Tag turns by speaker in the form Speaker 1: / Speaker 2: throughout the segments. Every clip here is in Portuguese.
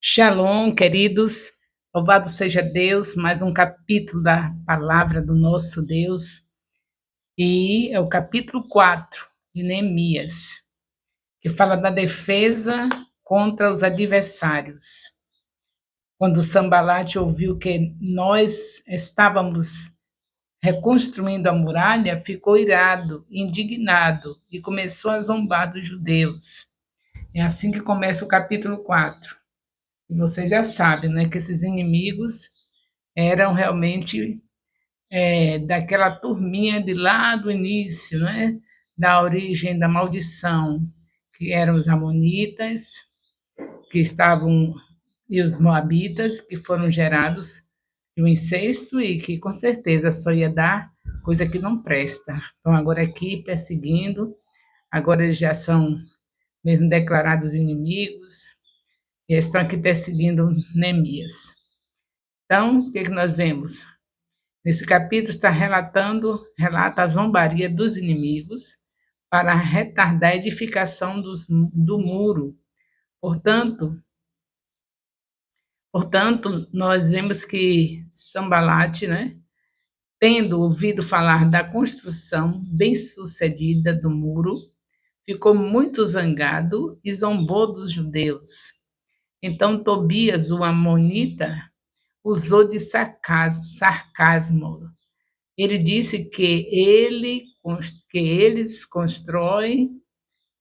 Speaker 1: Shalom, queridos. Louvado seja Deus, mais um capítulo da palavra do nosso Deus. E é o capítulo 4 de Neemias, que fala da defesa contra os adversários. Quando Sanbalate ouviu que nós estávamos reconstruindo a muralha, ficou irado, indignado e começou a zombar dos judeus. É assim que começa o capítulo 4. E vocês já sabem, né, que esses inimigos eram realmente daquela turminha de lá do início, né, da origem da maldição, que eram os amonitas, que estavam, e os moabitas, que foram gerados de um incesto e que com certeza só ia dar coisa que não presta. Então, agora aqui perseguindo, agora eles já são mesmo declarados inimigos, e estão aqui perseguindo Neemias. Então, o que nós vemos? Nesse capítulo está relata a zombaria dos inimigos para retardar a edificação do muro. Portanto, nós vemos que Sanbalate, né, tendo ouvido falar da construção bem-sucedida do muro, ficou muito zangado e zombou dos judeus. Então Tobias, o amonita, usou de sarcasmo. Ele disse que eles constroem,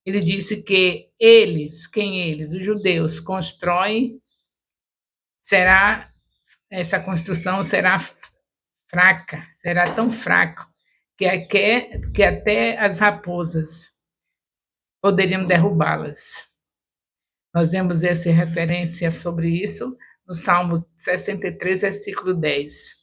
Speaker 1: ele disse que eles, quem eles? Os judeus constroem, essa construção será fraca, será tão fraca que até as raposas poderiam derrubá-las. Nós vemos essa referência sobre isso no Salmo 63, versículo 10.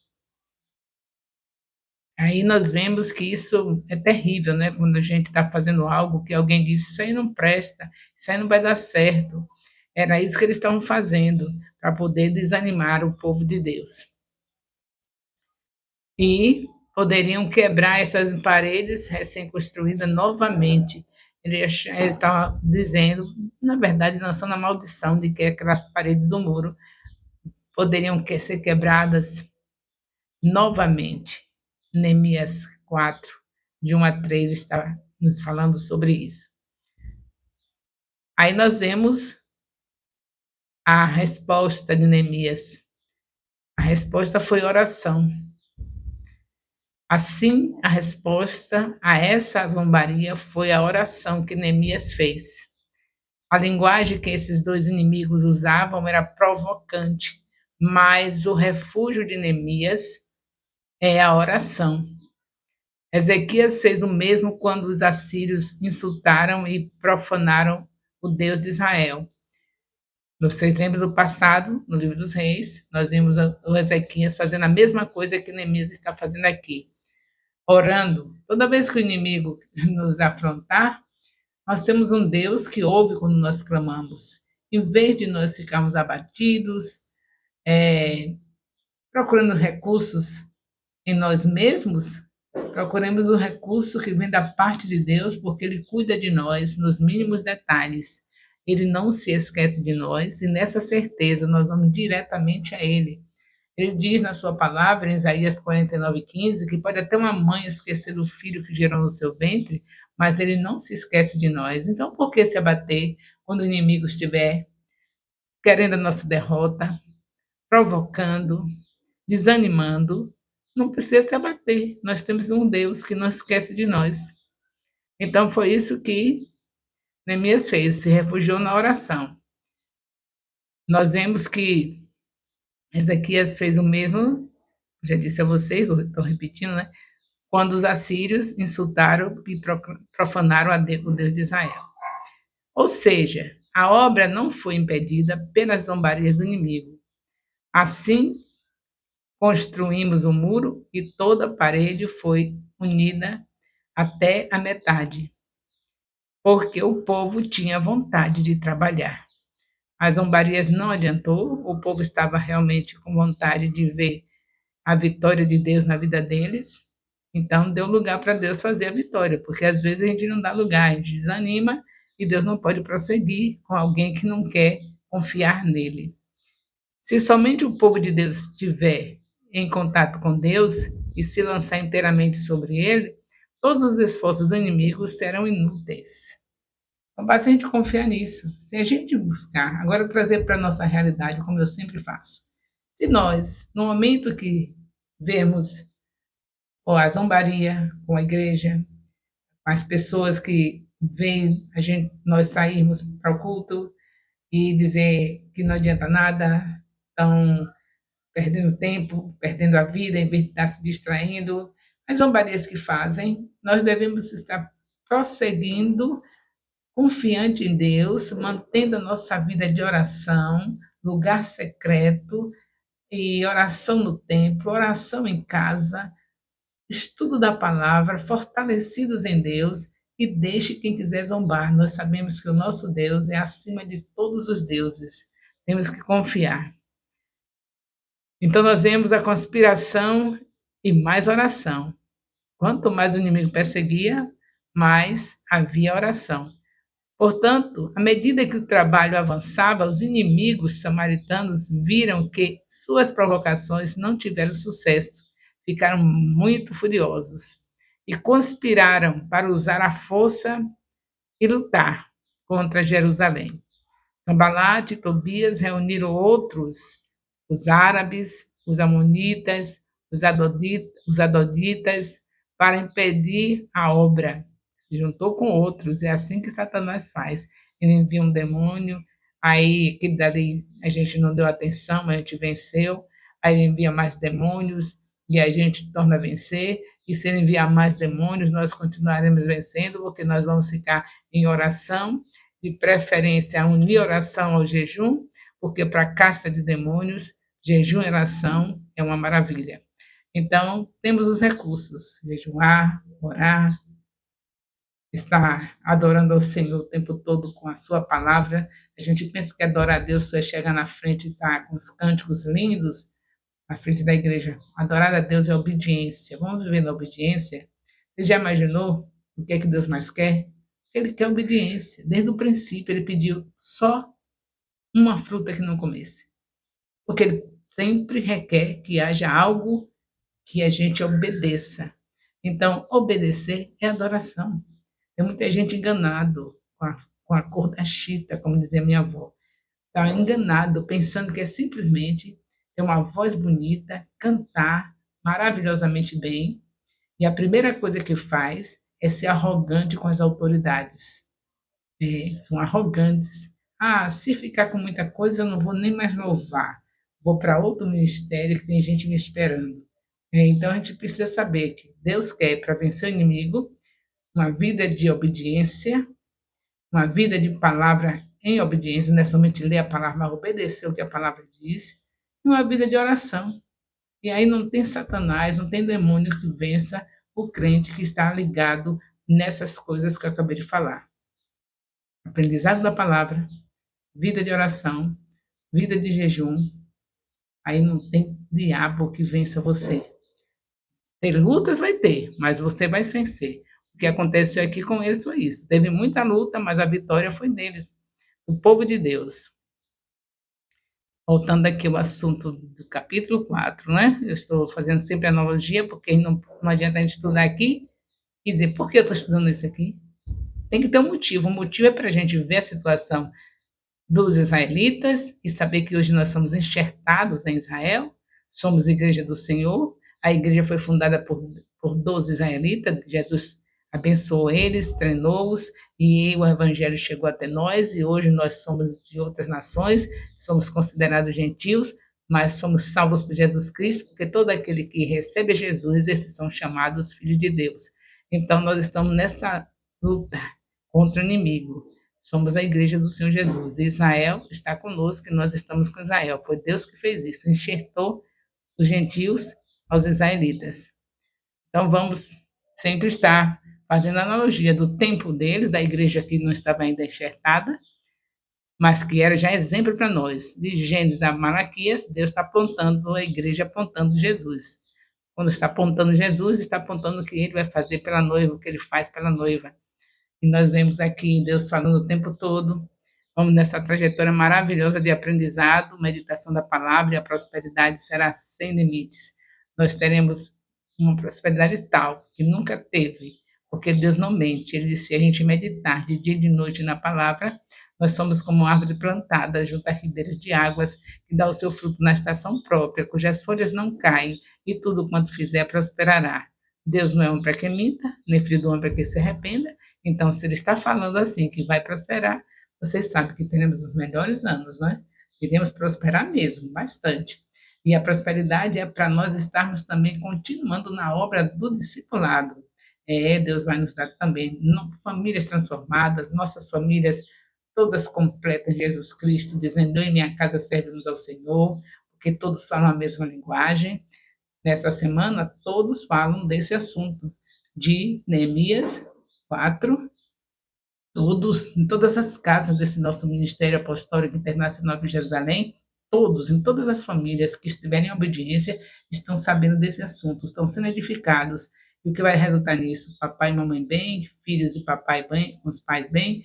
Speaker 1: Aí nós vemos que isso é terrível, né? Quando a gente está fazendo algo que alguém diz, isso aí não presta, isso aí não vai dar certo. Era isso que eles estavam fazendo, para poder desanimar o povo de Deus. E poderiam quebrar essas paredes recém-construídas novamente. Ele estava dizendo, na verdade, lançando a maldição de que aquelas paredes do muro poderiam ser quebradas novamente. Neemias 4, de 1 a 3, está nos falando sobre isso. Aí nós vemos a resposta de Neemias. A resposta foi oração. Assim, a resposta a essa zombaria foi a oração que Neemias fez. A linguagem que esses dois inimigos usavam era provocante, mas o refúgio de Neemias é a oração. Ezequias fez o mesmo quando os assírios insultaram e profanaram o Deus de Israel. Vocês lembram do passado, no livro dos reis, nós vimos o Ezequias fazendo a mesma coisa que Neemias está fazendo aqui, orando. Toda vez que o inimigo nos afrontar, nós temos um Deus que ouve quando nós clamamos. Em vez de nós ficarmos abatidos, procurando recursos em nós mesmos, procuremos o recurso que vem da parte de Deus, porque Ele cuida de nós nos mínimos detalhes. Ele não se esquece de nós, e nessa certeza nós vamos diretamente a Ele. Ele diz na sua palavra, em Isaías 49:15, que pode até uma mãe esquecer do filho que gerou no seu ventre, mas Ele não se esquece de nós. Então, por que se abater quando o inimigo estiver querendo a nossa derrota, provocando, desanimando? Não precisa se abater. Nós temos um Deus que não esquece de nós. Então, foi isso que Neemias fez, se refugiou na oração. Nós vemos que Ezequias fez o mesmo, já disse a vocês, estou repetindo, né? Quando os assírios insultaram e profanaram o Deus de Israel. Ou seja, a obra não foi impedida pelas zombarias do inimigo. Assim, construímos o muro e toda a parede foi unida até a metade, porque o povo tinha vontade de trabalhar. As zombarias não adiantou, o povo estava realmente com vontade de ver a vitória de Deus na vida deles, então deu lugar para Deus fazer a vitória, porque às vezes a gente não dá lugar, a gente desanima e Deus não pode prosseguir com alguém que não quer confiar nele. Se somente o povo de Deus estiver em contato com Deus e se lançar inteiramente sobre ele, todos os esforços do inimigo serão inúteis. Então, basta a gente confiar nisso. Se a gente buscar, agora trazer para a nossa realidade, como eu sempre faço. Se nós, no momento que vemos a zombaria com a igreja, as pessoas que veem nós sairmos para o culto e dizer que não adianta nada, estão perdendo tempo, perdendo a vida, em vez de estar se distraindo, as zombarias que fazem, nós devemos estar prosseguindo, confiante em Deus, mantendo a nossa vida de oração, lugar secreto, e oração no templo, oração em casa, estudo da palavra, fortalecidos em Deus, e deixe quem quiser zombar. Nós sabemos que o nosso Deus é acima de todos os deuses. Temos que confiar. Então, nós vemos a conspiração e mais oração. Quanto mais o inimigo perseguia, mais havia oração. Portanto, à medida que o trabalho avançava, os inimigos samaritanos viram que suas provocações não tiveram sucesso, ficaram muito furiosos e conspiraram para usar a força e lutar contra Jerusalém. Sanbalat e Tobias reuniram outros, os árabes, os amonitas, os adoditas, para impedir a obra. Se juntou com outros, é assim que Satanás faz. Ele envia um demônio, aí aquele dali a gente não deu atenção, mas a gente venceu, aí ele envia mais demônios e a gente torna a vencer, e se ele enviar mais demônios, nós continuaremos vencendo, porque nós vamos ficar em oração, de preferência unir oração ao jejum, porque para caça de demônios, jejum e oração é uma maravilha. Então, temos os recursos, jejuar, orar, estar adorando ao Senhor o tempo todo com a sua palavra. A gente pensa que adorar a Deus só é chegar na frente e estar com os cânticos lindos na frente da igreja. Adorar a Deus é obediência. Vamos viver na obediência? Você já imaginou o que é que Deus mais quer? Ele quer obediência. Desde o princípio, ele pediu só uma fruta que não comesse. Porque ele sempre requer que haja algo que a gente obedeça. Então, obedecer é adoração. Tem muita gente enganado com a cor da chita, como dizia minha avó. Está enganado, pensando que é simplesmente ter uma voz bonita, cantar maravilhosamente bem, e a primeira coisa que faz é ser arrogante com as autoridades. São arrogantes. Ah, se ficar com muita coisa, eu não vou nem mais louvar. Vou para outro ministério que tem gente me esperando. Então a gente precisa saber que Deus quer, para vencer o inimigo, uma vida de obediência, uma vida de palavra em obediência, não é somente ler a palavra, mas obedecer o que a palavra diz, e uma vida de oração. E aí não tem Satanás, não tem demônio que vença o crente que está ligado nessas coisas que eu acabei de falar. Aprendizado da palavra, vida de oração, vida de jejum, aí não tem diabo que vença você. Ter lutas vai ter, mas você vai vencer. O que aconteceu aqui com eles foi isso. Teve muita luta, mas a vitória foi deles, o povo de Deus. Voltando aqui ao assunto do capítulo 4, né? Eu estou fazendo sempre analogia, porque não adianta a gente estudar aqui e dizer, por que eu estou estudando isso aqui? Tem que ter um motivo. O motivo é para a gente ver a situação dos israelitas e saber que hoje nós somos enxertados em Israel, somos igreja do Senhor, a igreja foi fundada por 12 israelitas, Jesus abençoou eles, treinou-os, e o evangelho chegou até nós, e hoje nós somos de outras nações, somos considerados gentios, mas somos salvos por Jesus Cristo, porque todo aquele que recebe Jesus, esses são chamados filhos de Deus. Então, nós estamos nessa luta contra o inimigo. Somos a igreja do Senhor Jesus. Israel está conosco e nós estamos com Israel. Foi Deus que fez isso, enxertou os gentios aos israelitas. Então, vamos sempre estar fazendo analogia do tempo deles, da igreja que não estava ainda enxertada, mas que era já exemplo para nós. De Gênesis a Malaquias, Deus está apontando a igreja, apontando Jesus. Quando está apontando Jesus, está apontando o que ele vai fazer pela noiva, o que ele faz pela noiva. E nós vemos aqui Deus falando o tempo todo, Vamos nessa trajetória maravilhosa de aprendizado, meditação da palavra, e a prosperidade será sem limites. Nós teremos uma prosperidade tal que nunca teve, porque Deus não mente. Ele disse: se a gente meditar de dia e de noite na palavra, nós somos como uma árvore plantada junto a ribeiros de águas, que dá o seu fruto na estação própria, cujas folhas não caem, e tudo quanto fizer prosperará. Deus não é homem para que minta, nem filho do homem para que se arrependa. Então, se ele está falando assim, que vai prosperar, vocês sabem que teremos os melhores anos, né? Iremos prosperar mesmo, bastante. E a prosperidade é para nós estarmos também continuando na obra do discipulado. Deus vai nos dar também famílias transformadas, nossas famílias todas completas em Jesus Cristo, dizendo: eu e minha casa servimos ao Senhor, porque todos falam a mesma linguagem. Nessa semana, todos falam desse assunto, de Neemias 4, todos, em todas as casas desse nosso Ministério Apostólico Internacional de Jerusalém, todos, em todas as famílias que estiverem em obediência, estão sabendo desse assunto, estão sendo edificados. E o que vai resultar nisso? Papai e mamãe bem, filhos e papai bem, com os pais bem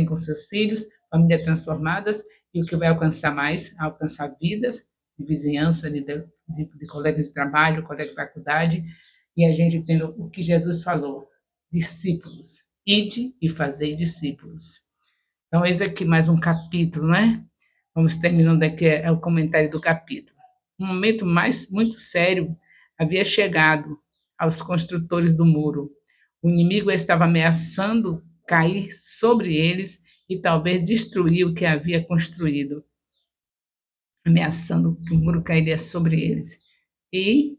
Speaker 1: com seus filhos, famílias transformadas, e o que vai alcançar mais? Alcançar vidas, de vizinhança, de colegas de trabalho, colegas de faculdade, e a gente tendo o que Jesus falou, discípulos. Ide e fazei discípulos. Então, eis aqui mais um capítulo, né? Vamos terminando aqui o comentário do capítulo. Um momento muito sério havia chegado aos construtores do muro. O inimigo estava ameaçando cair sobre eles e talvez destruir o que havia construído, ameaçando que o muro cairia sobre eles. E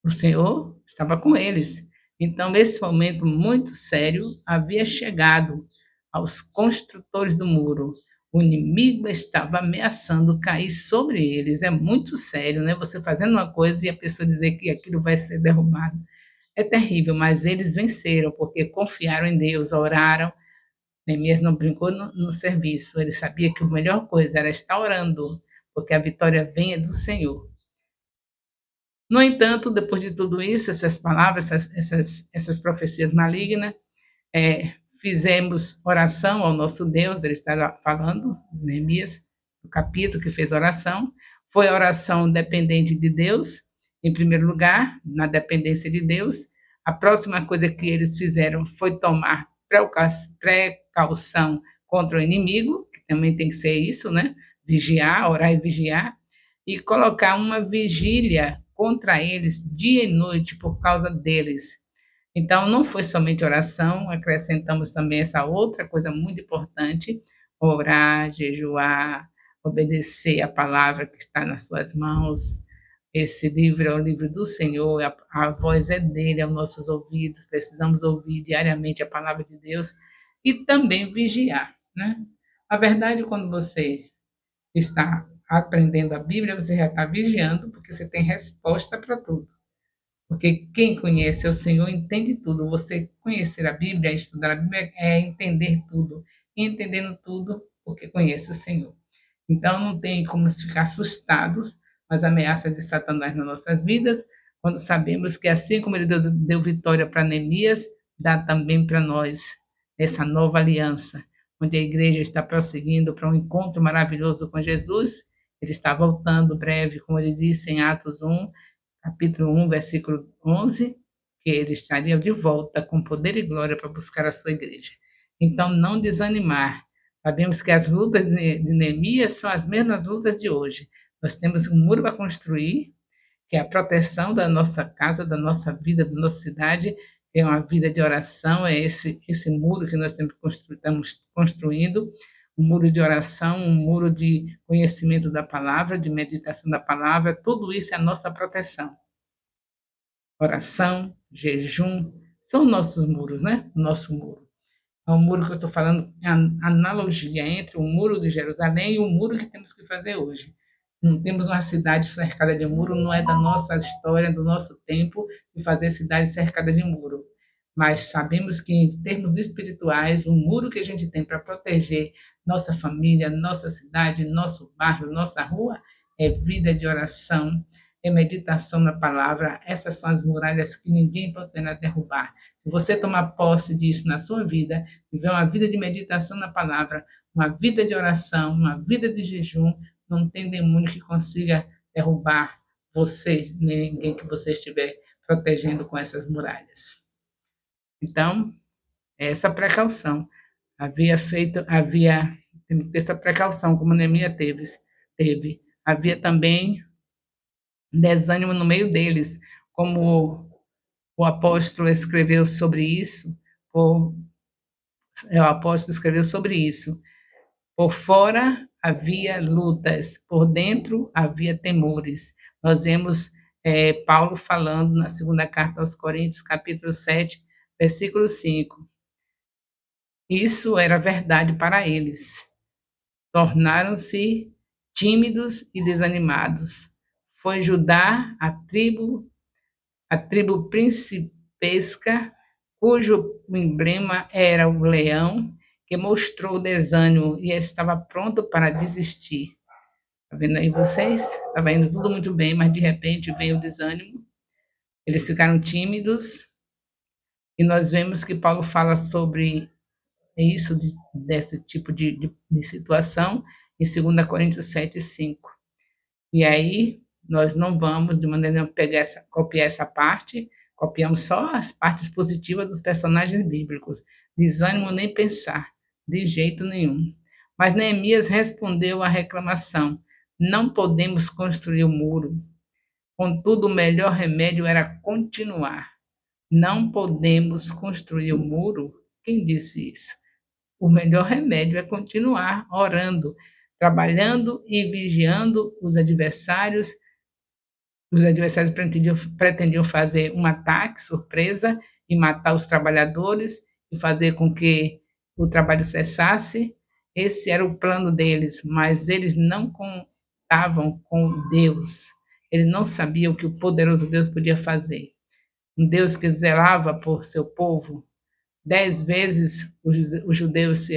Speaker 1: o Senhor estava com eles. Então, nesse momento muito sério, havia chegado aos construtores do muro. O inimigo estava ameaçando cair sobre eles. É muito sério, né? Você fazendo uma coisa e a pessoa dizer que aquilo vai ser derrubado. É terrível, mas eles venceram, porque confiaram em Deus, oraram. Neemias não brincou no serviço. Ele sabia que a melhor coisa era estar orando, porque a vitória vem do Senhor. No entanto, depois de tudo isso, essas palavras, essas profecias malignas, fizemos oração ao nosso Deus. Ele está falando, Neemias, o capítulo que fez oração. Foi a oração dependente de Deus, em primeiro lugar, na dependência de Deus. A próxima coisa que eles fizeram foi tomar precaução contra o inimigo, que também tem que ser isso, né? Vigiar, orar e vigiar, e colocar uma vigília contra eles dia e noite por causa deles. Então, não foi somente oração, acrescentamos também essa outra coisa muito importante: orar, jejuar, obedecer a palavra que está nas suas mãos. Esse livro é o livro do Senhor, a voz é dele aos nossos ouvidos, precisamos ouvir diariamente a palavra de Deus e também vigiar, né? A verdade, quando você está aprendendo a Bíblia, você já está vigiando, porque você tem resposta para tudo. Porque quem conhece o Senhor entende tudo. Você conhecer a Bíblia, estudar a Bíblia, é entender tudo. E entendendo tudo, porque conhece o Senhor. Então, não tem como ficar assustados com as ameaças de Satanás nas nossas vidas, quando sabemos que, assim como ele deu vitória para Neemias, dá também para nós essa nova aliança, onde a igreja está prosseguindo para um encontro maravilhoso com Jesus. Ele está voltando breve, como ele disse em Atos 1, capítulo 1, versículo 11, que ele estaria de volta com poder e glória para buscar a sua igreja. Então, não desanimar. Sabemos que as lutas de Neemias são as mesmas lutas de hoje. Nós temos um muro para construir, que é a proteção da nossa casa, da nossa vida, da nossa cidade. É uma vida de oração, é esse muro que nós estamos construindo, um muro de oração, um muro de conhecimento da palavra, de meditação da palavra. Tudo isso é a nossa proteção. Oração, jejum, são nossos muros, né? Nosso muro. É um muro que eu estou falando, é a analogia entre o muro de Jerusalém e o muro que temos que fazer hoje. Não temos uma cidade cercada de muro, não é da nossa história, do nosso tempo, de fazer cidade cercada de muro. Mas sabemos que, em termos espirituais, o muro que a gente tem para proteger nossa família, nossa cidade, nosso bairro, nossa rua, é vida de oração, é meditação na palavra. Essas são as muralhas que ninguém pode derrubar. Se você tomar posse disso na sua vida, viver uma vida de meditação na palavra, uma vida de oração, uma vida de jejum, não tem demônio que consiga derrubar você, nem ninguém que você estiver protegendo com essas muralhas. Então, essa precaução. Havia essa precaução, como Neemias teve. Havia também desânimo no meio deles, como o apóstolo escreveu sobre isso, o apóstolo escreveu sobre isso. Por fora havia lutas, por dentro havia temores. Nós vemos Paulo falando na segunda carta aos Coríntios, capítulo 7, versículo 5. Isso era verdade para eles. Tornaram-se tímidos e desanimados. Foi Judá, a tribo principesca, cujo emblema era o leão, que mostrou desânimo e estava pronto para desistir. Está vendo aí vocês? Estava indo tudo muito bem, mas de repente veio o desânimo. Eles ficaram tímidos. E nós vemos que Paulo fala sobre isso, desse tipo de situação, em 2 Coríntios 7, 5. E aí, nós não vamos, de maneira nenhuma, copiar essa parte, copiamos só as partes positivas dos personagens bíblicos. Desânimo nem pensar, de jeito nenhum. Mas Neemias respondeu à reclamação: não podemos construir o muro. Contudo, o melhor remédio era continuar. Não podemos construir o muro? Quem disse isso? O melhor remédio é continuar orando, trabalhando e vigiando os adversários. Os adversários pretendiam fazer um ataque surpresa e matar os trabalhadores e fazer com que o trabalho cessasse. Esse era o plano deles, mas eles não contavam com Deus. Eles não sabiam o que o poderoso Deus podia fazer. Um Deus que zelava por seu povo. 10 vezes os judeus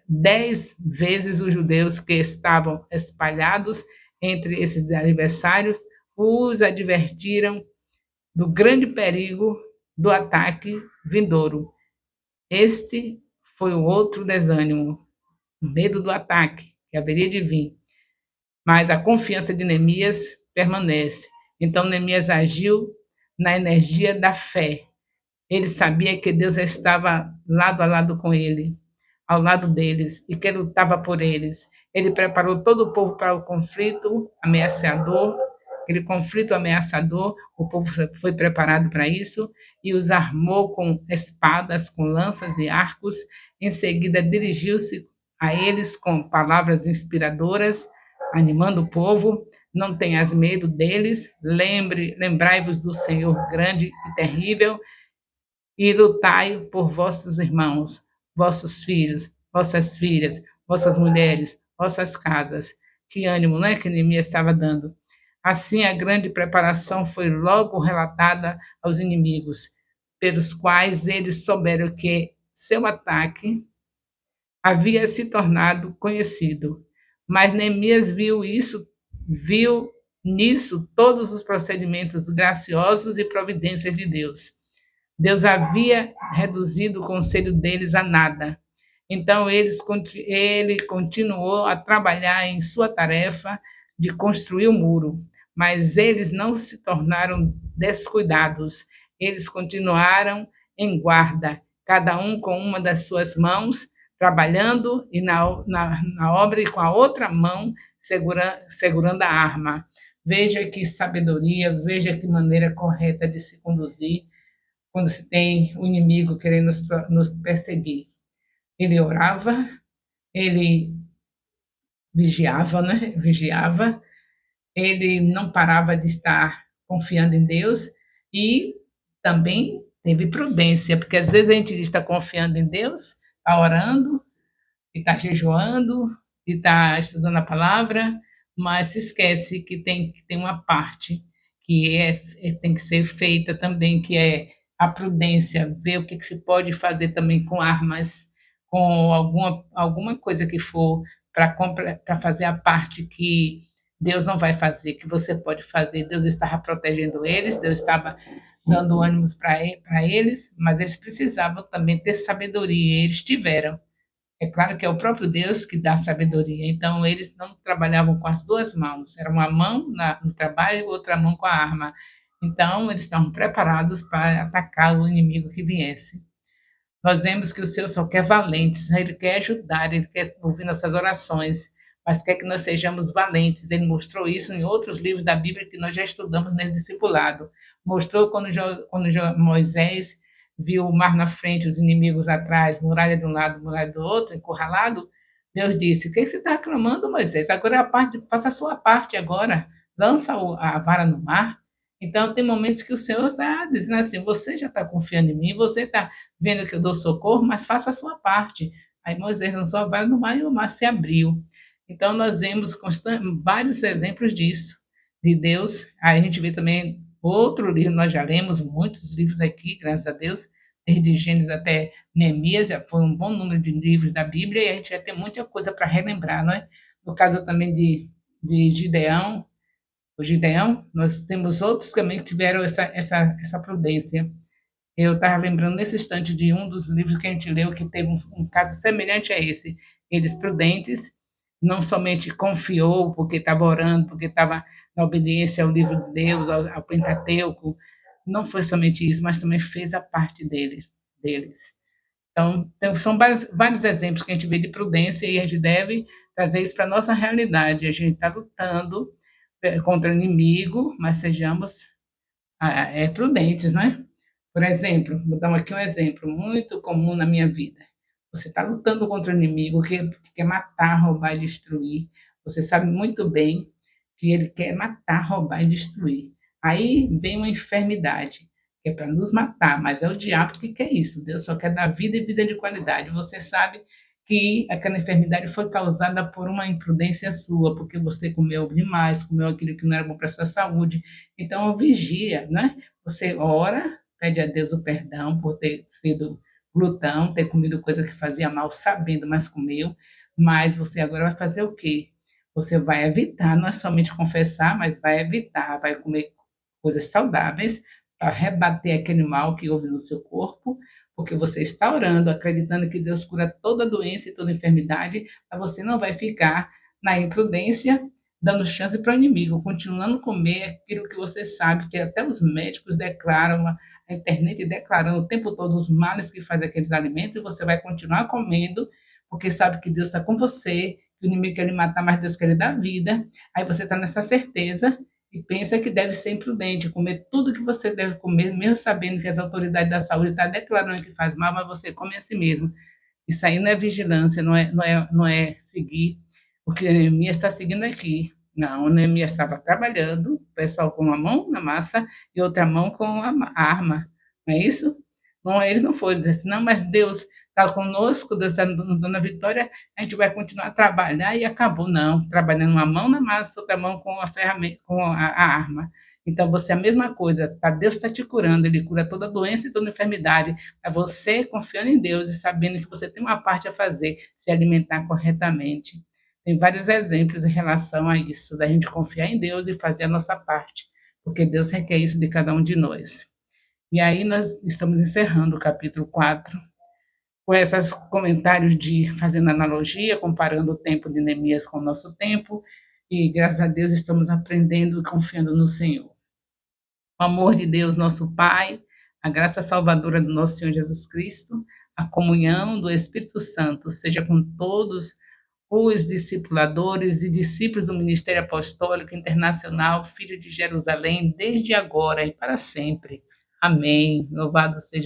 Speaker 1: 10 vezes os judeus que estavam espalhados entre esses adversários os advertiram do grande perigo do ataque vindouro. Este foi o outro desânimo, o medo do ataque que haveria de vir. Mas a confiança de Neemias permanece. Então Neemias agiu na energia da fé. Ele sabia que Deus estava lado a lado com ele, ao lado deles, e que ele lutava por eles. Ele preparou todo o povo para o conflito ameaçador, o povo foi preparado para isso, e os armou com espadas, com lanças e arcos. Em seguida, dirigiu-se a eles com palavras inspiradoras, animando o povo: não tenhas medo deles, lembrai-vos do Senhor grande e terrível, e lutai por vossos irmãos, vossos filhos, vossas filhas, vossas mulheres, vossas casas. Que ânimo, não é, que Neemias estava dando? Assim, a grande preparação foi logo relatada aos inimigos, pelos quais eles souberam que seu ataque havia se tornado conhecido. Mas Neemias viu nisso todos os procedimentos graciosos e providências de Deus. Deus havia reduzido o conselho deles a nada. Então, ele continuou a trabalhar em sua tarefa de construir o muro, mas eles não se tornaram descuidados. Eles continuaram em guarda, cada um com uma das suas mãos, trabalhando e na obra, e com a outra mão segurando a arma. Veja que sabedoria, veja que maneira correta de se conduzir quando se tem o inimigo querendo nos perseguir. Ele orava, ele vigiava, né? Vigiava, ele não parava de estar confiando em Deus e também teve prudência, porque às vezes a gente está confiando em Deus, está orando, está jejuando, e está estudando a palavra, mas se esquece que tem uma parte que tem que ser feita também, que é a prudência, ver o que se pode fazer também com armas, com alguma coisa que for para fazer a parte que Deus não vai fazer, que você pode fazer. Deus estava protegendo eles, Deus estava dando ânimos para eles, mas eles precisavam também ter sabedoria, e eles tiveram. É claro que é o próprio Deus que dá sabedoria. Então, eles não trabalhavam com as duas mãos. Era uma mão no trabalho e outra mão com a arma. Então, eles estavam preparados para atacar o inimigo que viesse. Nós vemos que o Senhor só quer valentes, né? Ele quer ajudar, Ele quer ouvir nossas orações, mas quer que nós sejamos valentes. Ele mostrou isso em outros livros da Bíblia que nós já estudamos nesse discipulado. Mostrou quando Moisés viu o mar na frente, os inimigos atrás, muralha de um lado, muralha do outro, encurralado. Deus disse: "O que você está clamando, Moisés? Agora faça a sua parte agora. Lança a vara no mar." Então, tem momentos que o Senhor está dizendo assim: você já está confiando em mim, você está vendo que eu dou socorro, mas faça a sua parte. Aí Moisés lançou a vara no mar e o mar se abriu. Então, nós vemos vários exemplos disso, de Deus. Aí a gente vê também outro livro, nós já lemos muitos livros aqui, graças a Deus, desde Gênesis até Neemias, já foi um bom número de livros da Bíblia, e a gente vai ter muita coisa para relembrar, não é? No caso também de Gideão, o Gideão, nós temos outros também que tiveram essa prudência. Eu estava lembrando nesse instante de um dos livros que a gente leu que teve um caso semelhante a esse. Eles prudentes, não somente confiou porque estava orando, porque estava na obediência ao livro de Deus, ao Pentateuco, não foi somente isso, mas também fez a parte deles. Então, são vários exemplos que a gente vê de prudência e a gente deve trazer isso para a nossa realidade. A gente está lutando contra o inimigo, mas sejamos prudentes, né? Por exemplo, vou dar aqui um exemplo muito comum na minha vida. Você está lutando contra o inimigo que quer matar, roubar e destruir. Você sabe muito bem que ele quer matar, roubar e destruir. Aí vem uma enfermidade, que é para nos matar, mas é o diabo que quer isso. Deus só quer dar vida e vida de qualidade. Você sabe que aquela enfermidade foi causada por uma imprudência sua, porque você comeu demais, comeu aquilo que não era bom para a sua saúde. Então, vigia, né? Você ora, pede a Deus o perdão por ter sido glutão, ter comido coisa que fazia mal, sabendo, mas comeu. Mas você agora vai fazer o quê? Você vai evitar, não é somente confessar, mas vai evitar, vai comer coisas saudáveis para rebater aquele mal que houve no seu corpo, porque você está orando, acreditando que Deus cura toda doença e toda enfermidade, mas você não vai ficar na imprudência, dando chance para o inimigo, continuando a comer aquilo que você sabe, que até os médicos declaram, a internet declarando o tempo todo os males que faz aqueles alimentos, e você vai continuar comendo, porque sabe que Deus está com você, que o inimigo quer lhe matar, mas Deus quer lhe dar vida. Aí você está nessa certeza e pensa que deve ser imprudente, comer tudo que você deve comer, mesmo sabendo que as autoridades da saúde estão declarando que faz mal, mas você come a si mesmo. Isso aí não é vigilância, não é seguir o que Neemias está seguindo aqui. Não, o Neemias estava trabalhando, o pessoal com uma mão na massa e outra mão com a arma. Não é isso? Não, eles não foram dizer assim, não, mas Deus está conosco, Deus está nos dando a vitória, a gente vai continuar a trabalhar e acabou. Não, trabalhando uma mão na massa, outra mão com a ferramenta, com a arma. Então, você é a mesma coisa, tá? Deus está te curando, Ele cura toda doença e toda enfermidade. É você confiando em Deus e sabendo que você tem uma parte a fazer, se alimentar corretamente. Tem vários exemplos em relação a isso, da gente confiar em Deus e fazer a nossa parte, porque Deus requer isso de cada um de nós. E aí nós estamos encerrando o capítulo 4, com esses comentários fazendo analogia, comparando o tempo de Neemias com o nosso tempo, e graças a Deus estamos aprendendo e confiando no Senhor. O amor de Deus, nosso Pai, a graça salvadora do nosso Senhor Jesus Cristo, a comunhão do Espírito Santo, seja com todos os discipuladores e discípulos do Ministério Apostólico Internacional, Filho de Jerusalém, desde agora e para sempre. Amém. Louvado seja